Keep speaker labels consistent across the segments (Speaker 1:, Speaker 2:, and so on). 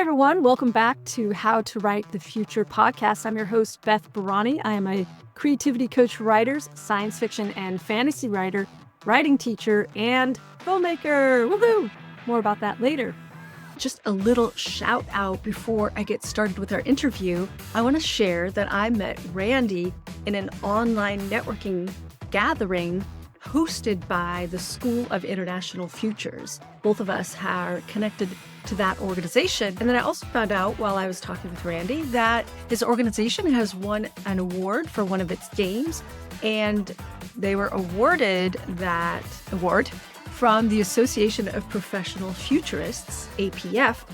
Speaker 1: everyone. Welcome back to How to Write the Future podcast. I'm your host, Beth Barany. I am a creativity coach for writers, science fiction and fantasy writer, writing teacher, and filmmaker. Woohoo! More about that later. Just a little shout out before I get started with our interview. I want to share that I met Randy in an online networking gathering hosted by the School of International Futures. Both of us are connected to that organization. And then I also found out while I was talking with Randy that his organization has won an award for one of its games. And they were awarded that award from the Association of Professional Futurists, APF.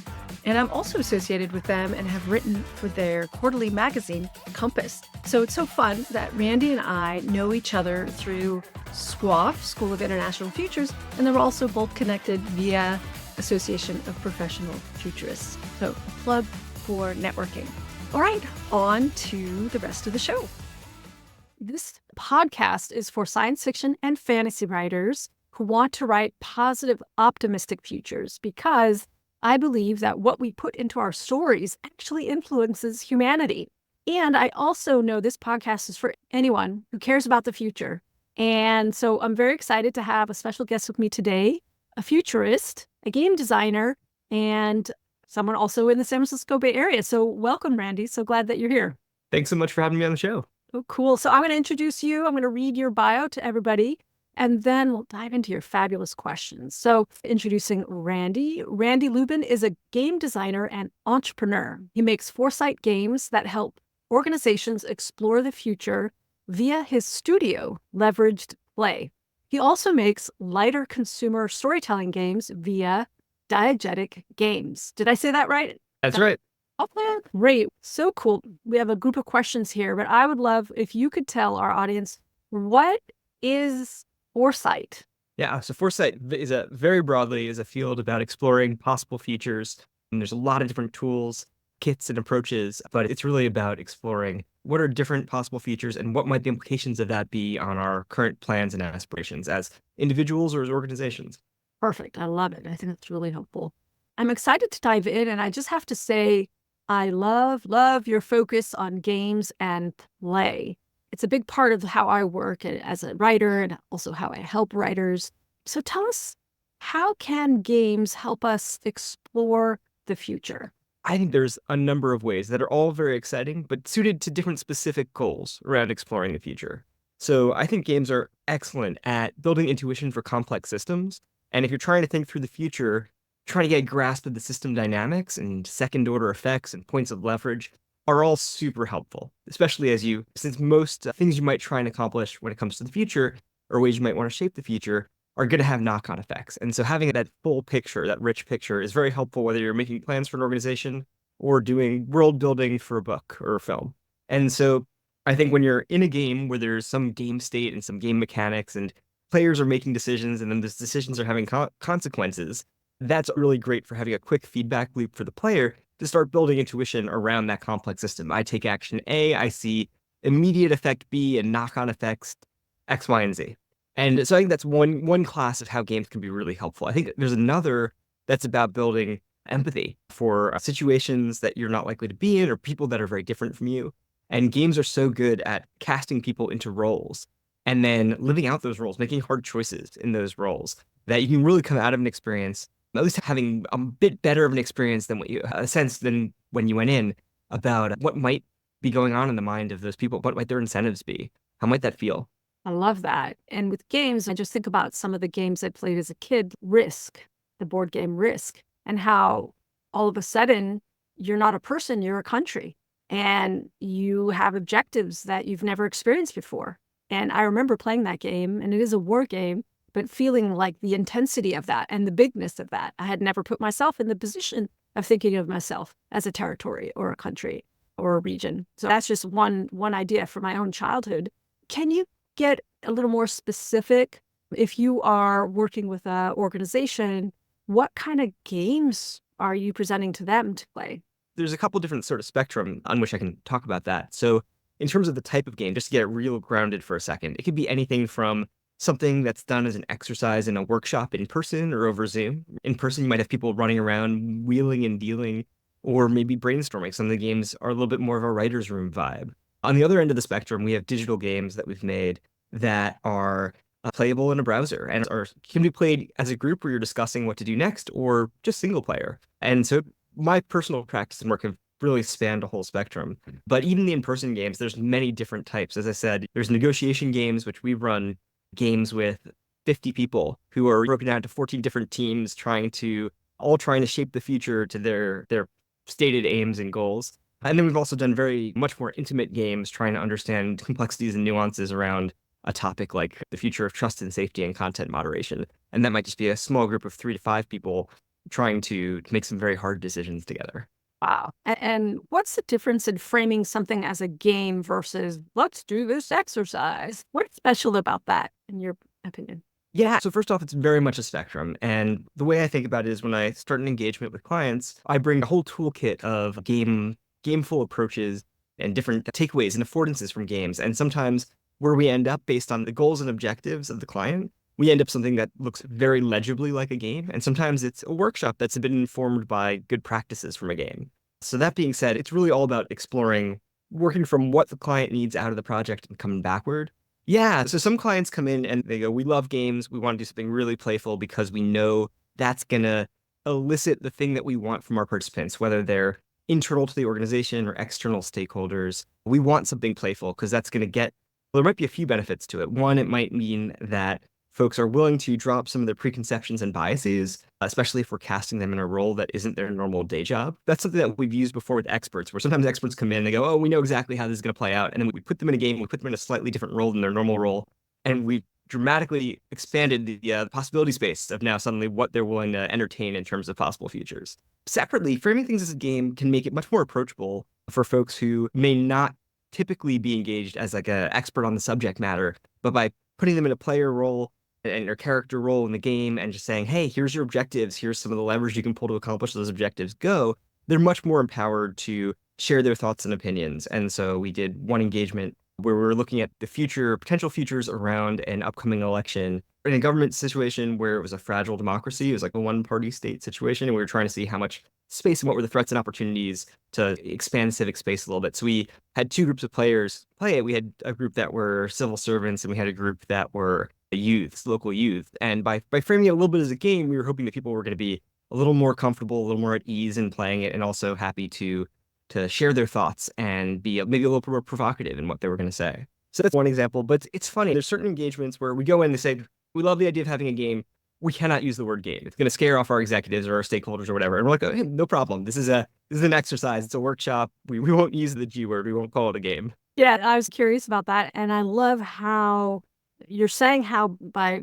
Speaker 1: And I'm also associated with them and have written for their quarterly magazine, Compass. So it's so fun that Randy and I know each other through SQUAF, School of International Futures, and they're also both connected via Association of Professional Futurists. So a plug for networking. All right, on to the rest of the show. This podcast is for science fiction and fantasy writers who want to write positive, optimistic futures, because I believe that what we put into our stories actually influences humanity. And I also know this podcast is for anyone who cares about the future. And so I'm very excited to have a special guest with me today, a futurist, a game designer, and someone also in the San Francisco Bay Area. So welcome, Randy. So glad that you're here.
Speaker 2: Thanks so much for having me on the show.
Speaker 1: Oh, cool. So I'm going to introduce you. I'm going to read your bio to everybody, and then we'll dive into your fabulous questions. So introducing Randy. Randy Lubin is a game designer and entrepreneur. He makes foresight games that help organizations explore the future via his studio, Leveraged Play. He also makes lighter consumer storytelling games via Diegetic Games. Did I say that right?
Speaker 2: That's right.
Speaker 1: Oh, great. So cool. We have a group of questions here, but I would love if you could tell our audience, what is foresight?
Speaker 2: Yeah, so foresight is very broadly is a field about exploring possible futures. And there's a lot of different tools, kits, and approaches, but it's really about exploring what are different possible futures and what might the implications of that be on our current plans and aspirations as individuals or as organizations.
Speaker 1: Perfect. I love it. I think that's really helpful. I'm excited to dive in, and I just have to say, I love your focus on games and play. It's a big part of how I work as a writer and also how I help writers. So tell us, how can games help us explore the future?
Speaker 2: I think there's a number of ways that are all very exciting, but suited to different specific goals around exploring the future. So I think games are excellent at building intuition for complex systems. And if you're trying to think through the future, trying to get a grasp of the system dynamics and second order effects and points of leverage are all super helpful, especially since most things you might try and accomplish when it comes to the future or ways you might want to shape the future are going to have knock-on effects. And so having that full picture, that rich picture, is very helpful whether you're making plans for an organization or doing world building for a book or a film. And so I think when you're in a game where there's some game state and some game mechanics and players are making decisions and then those decisions are having consequences, that's really great for having a quick feedback loop for the player to start building intuition around that complex system. I take action A, I see immediate effect B and knock-on effects X, Y, and Z. And so I think that's one class of how games can be really helpful. I think there's another that's about building empathy for situations that you're not likely to be in or people that are very different from you. And games are so good at casting people into roles and then living out those roles, making hard choices in those roles that you can really come out of an experience at least having a bit better of an experience than than when you went in about what might be going on in the mind of those people. What might their incentives be? How might that feel?
Speaker 1: I love that. And with games, I just think about some of the games I played as a kid, Risk, the board game Risk, and how all of a sudden you're not a person, you're a country, and you have objectives that you've never experienced before. And I remember playing that game, and it is a war game, but feeling like the intensity of that and the bigness of that. I had never put myself in the position of thinking of myself as a territory or a country or a region. So that's just one idea from my own childhood. Can you get a little more specific? If you are working with an organization, what kind of games are you presenting to them to play?
Speaker 2: There's a couple different sort of spectrum on which I can talk about that. So in terms of the type of game, just to get it real grounded for a second, it could be anything from something that's done as an exercise in a workshop in person or over Zoom. In person, you might have people running around wheeling and dealing or maybe brainstorming. Some of the games are a little bit more of a writer's room vibe. On the other end of the spectrum, we have digital games that we've made that are playable in a browser and can be played as a group where you're discussing what to do next or just single player. And so my personal practice and work have really spanned a whole spectrum. But even the in-person games, there's many different types. As I said, there's negotiation games, which we run games with 50 people who are broken down into 14 different teams trying to shape the future to their stated aims and goals. And then we've also done very much more intimate games trying to understand complexities and nuances around a topic like the future of trust and safety and content moderation. And that might just be a small group of 3 to 5 people trying to make some very hard decisions together.
Speaker 1: Wow. And what's the difference in framing something as a game versus let's do this exercise? What's special about that, in your opinion?
Speaker 2: Yeah. So first off, it's very much a spectrum. And the way I think about it is when I start an engagement with clients, I bring a whole toolkit of gameful approaches and different takeaways and affordances from games. And sometimes where we end up based on the goals and objectives of the client, we end up something that looks very legibly like a game. And sometimes it's a workshop that's been informed by good practices from a game. So that being said, it's really all about exploring, working from what the client needs out of the project and coming backward. Yeah. So some clients come in and they go, we love games. We want to do something really playful because we know that's going to elicit the thing that we want from our participants, whether they're internal to the organization or external stakeholders. We want something playful because that's going to there might be a few benefits to it. One, it might mean that folks are willing to drop some of their preconceptions and biases, especially if we're casting them in a role that isn't their normal day job. That's something that we've used before with experts, where sometimes experts come in and they go, oh, we know exactly how this is going to play out. And then we put them in a game, we put them in a slightly different role than their normal role. And we dramatically expanded the possibility space of now suddenly what they're willing to entertain in terms of possible futures. Separately, framing things as a game can make it much more approachable for folks who may not typically be engaged as like an expert on the subject matter, but by putting them in a player role and their character role in the game and just saying, hey, here's your objectives, here's some of the levers you can pull to accomplish those objectives, they're much more empowered to share their thoughts and opinions. And so we did one engagement where we were looking at the potential futures around an upcoming election in a government situation where it was a fragile democracy. It was like a one-party state situation, and we were trying to see how much space and what were the threats and opportunities to expand civic space a little bit. So we had 2 groups of players play it. We had a group that were civil servants, and we had a group that were youths, local youth. And by framing it a little bit as a game, we were hoping that people were going to be a little more comfortable, a little more at ease in playing it, and also happy to share their thoughts and be maybe a little more provocative in what they were going to say. So that's one example, but it's funny. There's certain engagements where we go in and say, we love the idea of having a game. We cannot use the word game. It's going to scare off our executives or our stakeholders or whatever. And we're like, oh, hey, no problem. This is an exercise. It's a workshop. We won't use the G word. We won't call it a game.
Speaker 1: Yeah, I was curious about that. And I love how you're saying how by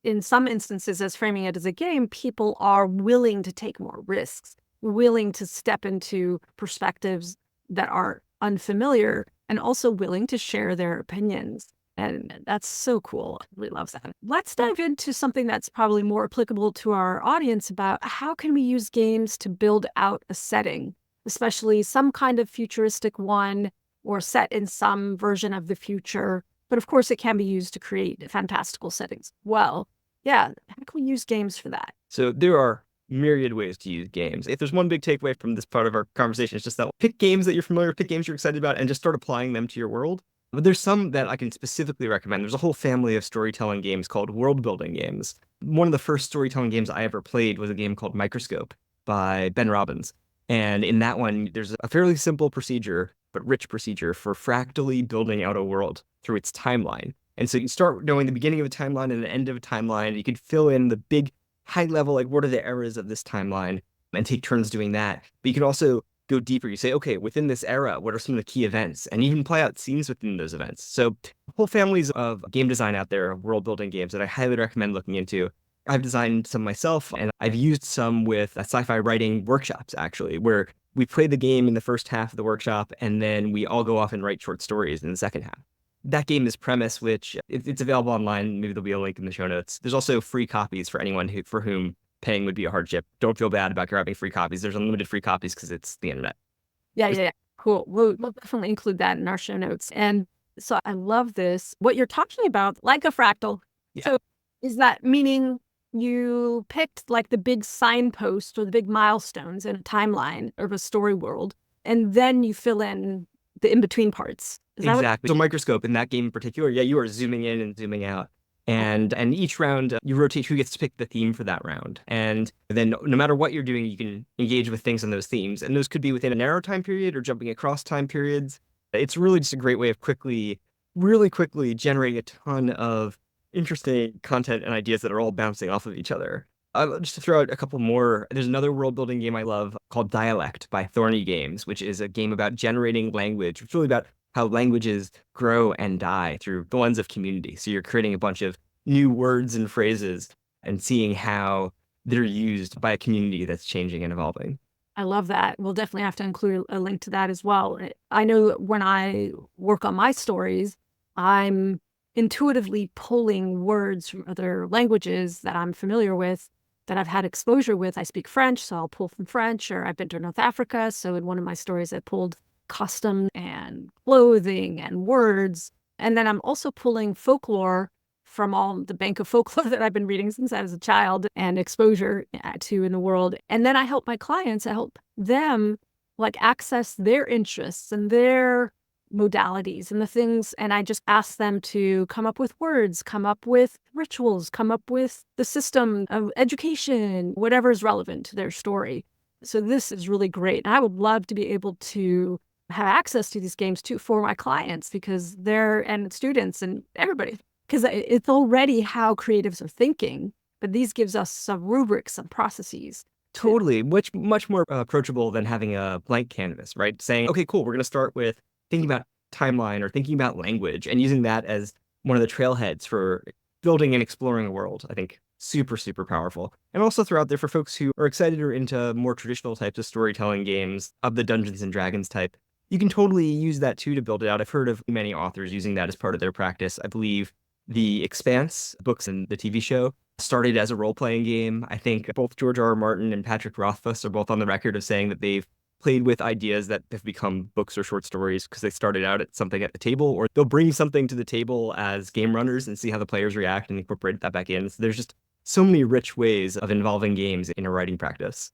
Speaker 1: in some instances, as framing it as a game, people are willing to take more risks, willing to step into perspectives that are unfamiliar, and also willing to share their opinions. And that's so cool. I really love that. Let's dive into something that's probably more applicable to our audience about how can we use games to build out a setting, especially some kind of futuristic one or set in some version of the future. But of course, it can be used to create fantastical settings. Well, yeah, how can we use games for that?
Speaker 2: So there are myriad ways to use games. If there's one big takeaway from this part of our conversation, it's just that pick games that you're familiar with, pick games you're excited about, and just start applying them to your world. But there's some that I can specifically recommend. There's a whole family of storytelling games called world-building games. One of the first storytelling games I ever played was a game called Microscope by Ben Robbins. And in that one, there's a fairly simple procedure, but rich procedure for fractally building out a world through its timeline. And so you start knowing the beginning of a timeline and the end of a timeline. You can fill in the big high level, like what are the eras of this timeline, and take turns doing that. But you can also go deeper. You say, okay, within this era, what are some of the key events? And even play out scenes within those events. So whole families of game design out there, world building games that I highly recommend looking into. I've designed some myself, and I've used some with sci-fi writing workshops, actually, where we play the game in the first half of the workshop, and then we all go off and write short stories in the second half. That game is Premise, which it's available online. Maybe there'll be a link in the show notes. There's also free copies for anyone for whom paying would be a hardship. Don't feel bad about grabbing free copies. There's unlimited free copies because it's the internet.
Speaker 1: Yeah. Cool. We'll definitely include that in our show notes. And so I love this. What you're talking about, like a fractal.
Speaker 2: Yeah.
Speaker 1: So is that meaning you picked like the big signpost or the big milestones in a timeline of a story world, and then you fill in the in-between parts. Is that
Speaker 2: Exactly. So microscope in that game in particular, yeah, you are zooming in and zooming out. And each round you rotate who gets to pick the theme for that round. And then no matter what you're doing, you can engage with things on those themes. And those could be within a narrow time period or jumping across time periods. It's really just a great way of really quickly generating a ton of interesting content and ideas that are all bouncing off of each other. Just to throw out a couple more, there's another world building game I love called Dialect by Thorny Games, which is a game about generating language. It's really about how languages grow and die through the lens of community. So you're creating a bunch of new words and phrases and seeing how they're used by a community that's changing and evolving.
Speaker 1: I love that. We'll definitely have to include a link to that as well. I know when I work on my stories, I'm intuitively pulling words from other languages that I'm familiar with, that I've had exposure with. I speak French, so I'll pull from French, or I've been to North Africa. So in one of my stories, I pulled custom and clothing and words. And then I'm also pulling folklore from all the bank of folklore that I've been reading since I was a child and exposure to in the world. And then I help my clients, I help them like access their interests and their modalities and the things. And I just ask them to come up with words, come up with rituals, come up with the system of education, whatever is relevant to their story. So this is really great. And I would love to be able to have access to these games too for my clients, because and students and everybody, because it's already how creatives are thinking, but these gives us some rubrics, some processes.
Speaker 2: Totally. Much more approachable than having a blank canvas, right? Saying, okay, cool, we're going to start with thinking about timeline or thinking about language and using that as one of the trailheads for building and exploring a world. I think super, super powerful. And also throw out there for folks who are excited or into more traditional types of storytelling games of the Dungeons and Dragons type. You can totally use that too to build it out. I've heard of many authors using that as part of their practice. I believe The Expanse books and the TV show started as a role-playing game. I think both George R. R. Martin and Patrick Rothfuss are both on the record of saying that they've played with ideas that have become books or short stories because they started out at something at the table, or they'll bring something to the table as game runners and see how the players react and incorporate that back in. So there's just so many rich ways of involving games in a writing practice.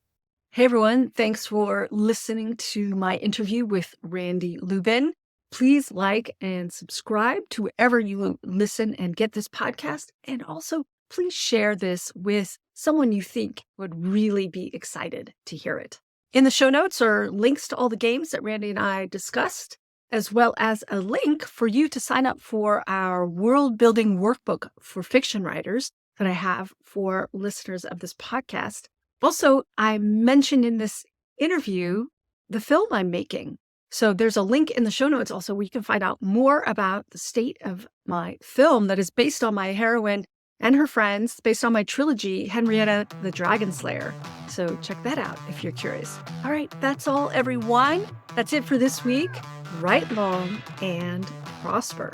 Speaker 1: Hey everyone, thanks for listening to my interview with Randy Lubin. Please like and subscribe to wherever you listen and get this podcast. And also, please share this with someone you think would really be excited to hear it. In the show notes are links to all the games that Randy and I discussed, as well as a link for you to sign up for our world building workbook for fiction writers that I have for listeners of this podcast. Also, I mentioned in this interview the film I'm making. So there's a link in the show notes also where you can find out more about the state of my film that is based on my heroine and her friends, based on my trilogy, Henrietta the Dragon Slayer. So check that out if you're curious. All right, that's all, everyone. That's it for this week. Write long and prosper.